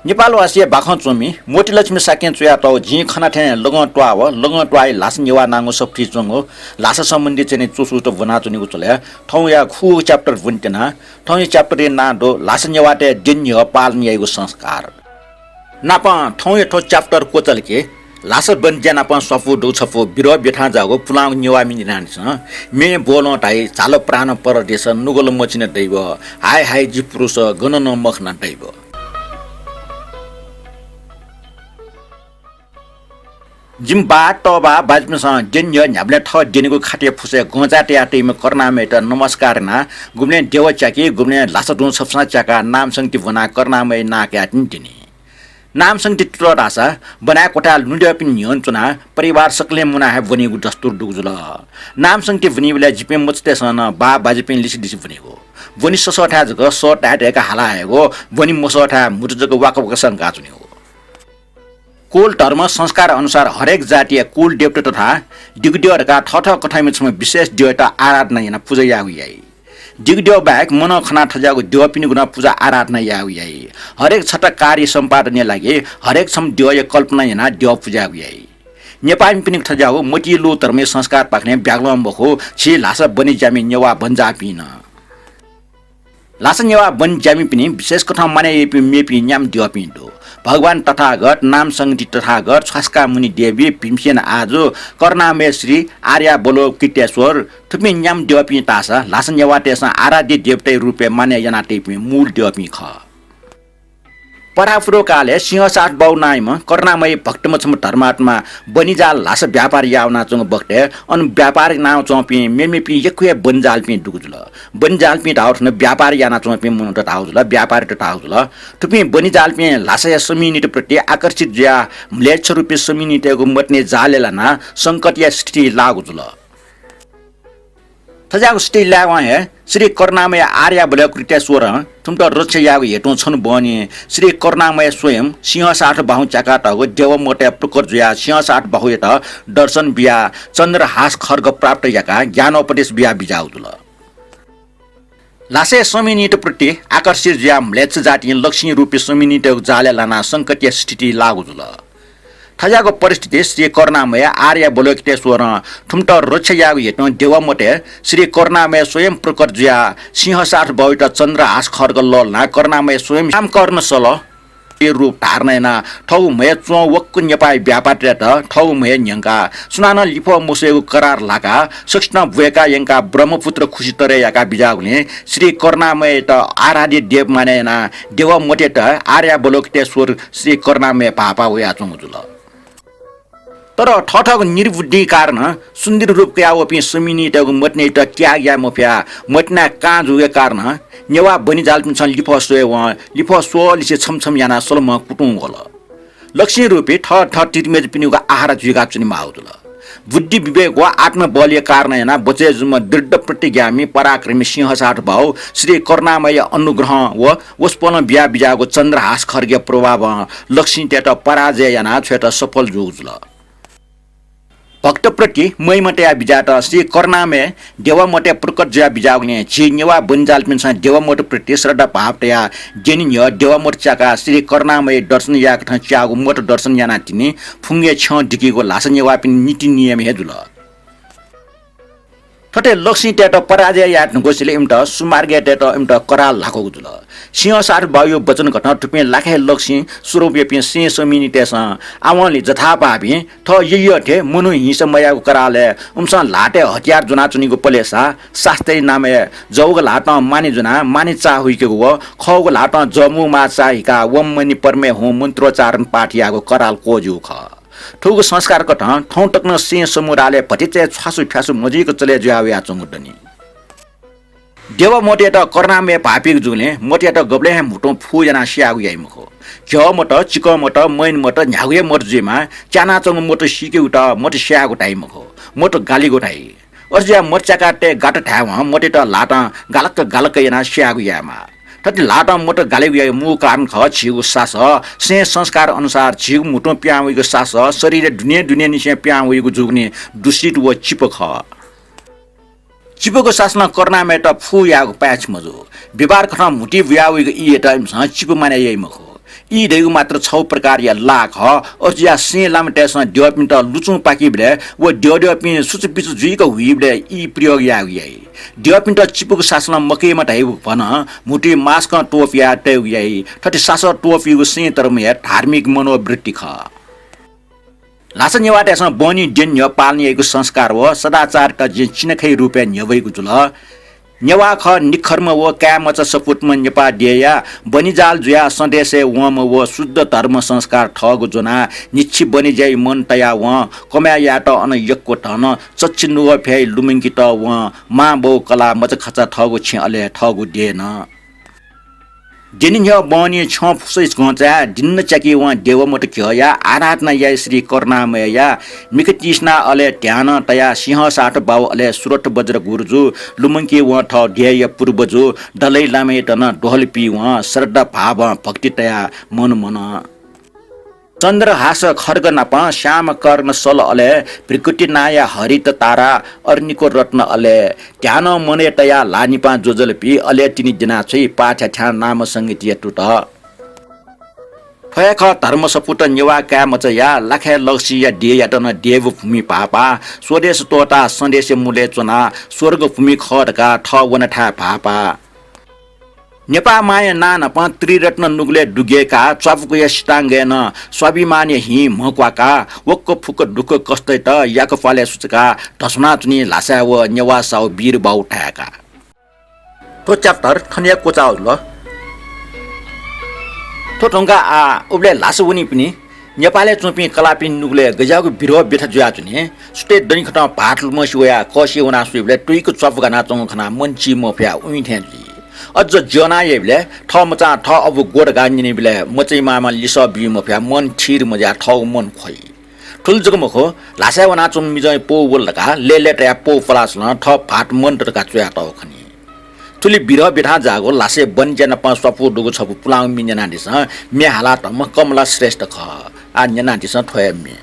नेपालवासी बाखन चोमी मोटिलक्ष्मी साक्य चुया त झि खना ठे लगन ट्वाई लास नेवा नांगो सफ्टी चंगो लास सम्बन्धी चाहिँ चोसु त बना चुनिको चले ठौ या खु च्याप्टर वन्टेना ठौ या च्याप्टर ना दो लास नेवाटे दिन्य पाल्निएको संस्कार नापा ठौ या ठो च्याप्टर कोचल के लास बन जना पा सफु दो छफु बिरो बेठा जागो पुलाङ नेवा मिनिरान छ मे बोलो टाइ चालो प्राण परदेश नुगल मचिन दैव हाय हाय जी पुरुष गणन मखना दैव जिम्बा टबा बाजमेसँग जेन्य न्याब्ले ठ जेनेको खाटे फुसे गोजाटे आटेमा कर्नामेट नमस्कार ना गुम्ने देव च्याकी गुम्ने लासदुन सफसा च्याका नाम संगति बना कर्नामे नाक्या तिन्टिनी नाम संगति ट्र रासा बना कोटा लुन्डे पिन नियन चुना परिवार सकले मुना है बनेको दस्तुर दुगजुल नाम संगति बनिबले जिपे मचतेसन बा बाजिपिन लिसी दिसी बनेको बनि ससठा जग सट आटेका हाला आएको बनि मसठा मुटजको वाकवक संगा चुनेको कुल धर्म संस्कार अनुसार हरेक जातीय कुल देवता तथा दिगदेवका ठठ कठाइमा विशेष देवता आराधना याना पूजा याउयाई दिगदेव बाहेक मन खना ठजाको देव पिनि गुना पूजा आराधना याउयाई हरेक छठ कार्य सम्पादन लागि हरेक सम देव कल्पना याना देव पूजा याउयाई नेपाली पिनि ठजाको मोटिलो धर्म संस्कार पाक्ने ब्याग्लम बखो छि लासा बनि जामी नेवा बन्जा पिन लासा नेवा बन जामी पिनि विशेष कथा माने एपि मेपि न्याम देव पिन्दो भगवान तथागत नाम संगति तथागत छासका मुनि देवी भीमसेन आजो कर्णामे श्री आर्या बोलो किटेश्वर थुपि न्याम देवपि तासा लासन नेवाटेसा आराध्य देवता रूपे माने यनाटेपि मूल देवपि ख पराफुरो काले सिंह साठ बाउनाइमा कर्णामय भक्तमछम धर्मात्मा बनिजाल लास व्यापार यावना चंग बक्ते अन व्यापार नाउ चोपि मेमेपि यकुए बनजालपि दुगजुल बनजालपि धाउन व्यापार याना चोपि मुन त धाउजुल व्यापार त धाउजुल तुपि बनिजालपि लास समिनिट प्रति आकर्षित ज्या म्लेच्छ रुपे समिनिटेको मट्ने जालेलाना संकट या स्थिति लागुजुल थजाको स्थिति लागवा है श्री कर्णामय आर्या बल कृतेश्वर तुम त रक्ष यागो हेटो छन बनि श्री कर्णामय स्वयं सिंह साठ बाहु चाकाटको देव मोटे प्रकर जुया सिंह साठ बाहु एत दर्शन बिया चन्द्र हास खर्ग प्राप्त याका ज्ञान उपदेश बिया बिजाउदुल लासे समिनिट प्रति आकर्षित ज्या म्लेच्छ जाति लक्ष्मी रूपी समिनिट जाले लाना संकटीय स्थिति लागुदुल थजाको परिस्थिति श्री कर्णामय आर्य बोलोकितेश्वर ठुम्ट रोक्षयागो हेट्नु देवमोटे श्री कर्णामय स्वयं प्रकर्ज्या सिंह साठ बौट चन्द्र हास खर्ग ललना कर्णामय स्वयं काम गर्न सल रूप धार्नैना ठौ मय चो वक्कु नेपाई व्यापार ठौ मय न्यंका सुनान लिफो मुसेको करार लाका सक्ष्ण भएका यंका ब्रह्मपुत्र खुशी तरे याका बिजागुले श्री कर्णामय त आराध्य देव मानेना देवमोटे त आर्य बोलोकितेश्वर श्री कर्णामय पापा होया चुमुजुल तर ठठको निर्बुद्धि कारण सुन्दर रूप क्यावपि समिनिटको मट्ने त त्याग या मफ्या मट्ना काँ जुगे कारण नेवा बनि जालपिन छन् लिफो सो लिसे छमछम याना सलम कुटुङ होल लक्ष्मी रूपी ठ तिरमेज पिनुको आहार जुगा चुनि माउदुल बुद्धि विवेक वा आत्मबलीय कारण याना बचे जुम दृढ प्रतिज्ञामी पराक्रमी सिंह साठ भाव श्री कर्णामय अनुग्रह व वस्पन बिया बिजाको चन्द्रहास खर्गे प्रभाव लक्ष्मी तेट पराजय याना छेट सफल जुजुल भक्त प्रति मैमटया बिजाट श्री कर्णामय देवमोटे प्रकट ज्या बिजाउने छि नेवा बन्जाल पिन्छ देवमोट प्रति श्रद्धा भावतया जेनिय देवमोट चाका श्री कर्णामय दर्शन या कथा च्यागु मोट दर्शन याना तिनी फुङ्गे छ डिकीको लास नेवा पिन नीति नियम हेजुल ठटे लक्ष्मी टेट पराजय यात गोसिले इमट सुमार्गे टेट इमट कराल लाखो जुल सिंह साठ बायु वचन घटना टुपे लाखे लक्ष्मी सुरोपे पिन सिंह समिनि तेस आवली जथा पाबी थ ययथे मुनु हिस मयाको कराले उमसा लाटे हतियार जुना चुनिको पलेसा शास्त्री नामे जौग लाट मानि जुना मानि चा हुइकेको व खौग लाट जमु मा चाहिका वमनि परमे हो मन्त्रोच्चारण पाठियाको कराल कोजु ख ठुगो संस्कार कठ ठौ टक्न सिंह समुराले भटिचे छासु फ्यासु मजिको चले ज्याव्या चंगुटनी देव मोटे त कर्णामय भापिक जुले मोटे त गब्ले मुटो फु जना स्यागु याइमखो क्य मट चिक मट मैन मट न्यागुए मर्जेमा चाना चंग मोट सिके उटा मोट स्यागु टाइमखो मोट गाली गोटाई अर्ज्या मर्चा काटे गाट ठाव मोटे त लाटा गालक याना स्यागु यामा तति लाटा मोट गाले मु कारण ख छिगु सास से संस्कार अनुसार छिगु मुटो प्याउको सास शरीर दुनिया निसे प्याउको जुग्ने दूषित व चिप ख चिपको सासना कर्णामे त फु याको प्याच मजो बिबार खठा मुटी व्याउको इ टाइम छ चिप माने यही मखो यी देउ मात्र 6 प्रकार या लाख ह अर्जिया से लामटेसन डेवलपमेन्ट लुचुं पाकी बले व डेवलपमेन्ट सुच पिचु जुइको हुइबले यी प्रयोग या हुइ डेवलपमेन्ट चिपुको शासन मकेमा ढाइ भन मुटी मास्क टोफिया टे हुइ ठटी सास टोफिको से तरम या धार्मिक मनोवृत्ति ख लासा नेवाटेसँग बनी डेन पाल्नेको संस्कार व सदाचार त चिनखै रुपे न्यवैको जुल नेवा ख निखर्म व कामच सपुटम नेपा डेया बनिजाल जुया सन्देशे वम व शुद्ध धर्म संस्कार ठगो जोना निच्छी बनिजाई मन तया व कम्या याट अन यक्को ठन चच्चिनु फ्याइ लुमिङ्की त व मा बौ कला मच खचा ठगो छि अले ठगो डेन दिनिन्य बनी छ फुसैस गचा दिन्न चकी व देवमट क्यया आराधना या श्री कर्णामय या मिकतिस्ना अले ध्यान तया सिंह साट बाउ अले सुरत वज्र गुरुजु लुमङ्की व ठ ध्येय पूर्वजु दलै लामे तन ढोलपी व श्रद्धा भाव भक्ति तया मन मन चन्द्रहास खड्ग नप श्याम कर्ण सल अले भृकुटी नाया हरित तारा अर्निको रत्न अले ध्यान मने तया लानिपा जोजलपी अले तिनी जना छै पाठ्या छ्या नाम संगीत यटुट फयख धर्म सपुट नेवा कामच या लाखे लक्ष्य या डे याटन देव भूमि पापा स्वदेश तोता सन्देश मुले चुना स्वर्ग भूमि खडका ठ वनठा पापा नेपा माया नान प त्रिरत्न नुगले डुगेका चपको यस्ताङ्गेन स्वाभिमानी हि मक्वाका वक्क फुक डुक कस्तै त याक फाले सुचका ढसना चुनी लासा व नेवा साउ वीर बाउ ठाका तो च्याप्टर खनिया कोचाउ ल तो ढंगा आ उबले लासु उनी पनि नेपालले चुपी कलापिन नुगले गजाको बिरो बेथा जुया चुनी सुटे दनि खटा भाट मसिया कसी उना सुइबले टुइको चपगा ना चंग खना मन्ची मफ्या उइथेली अझ जनाएबले ठ मचा ठ अब गोड गान्ने बेले मचै मामा लिस बि मफ्या मन छिर मजा ठ मन खोइ ठुल जगमखो लासा वना चुम मिजै पो बोलका लेले टया पो फलास न ठ भाट मन टका चुया त खनी तुली बिरो बेठा जागो लासे बन जन प सपु दुगो छपु पुलाउ मिन्जना दिस मे हाला त म कमला श्रेष्ठ ख आ न्यना दिस थोय मे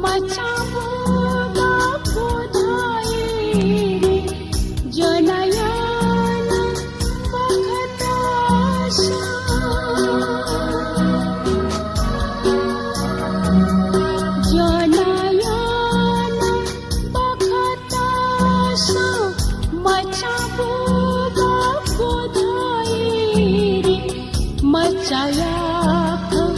Machavo आँखों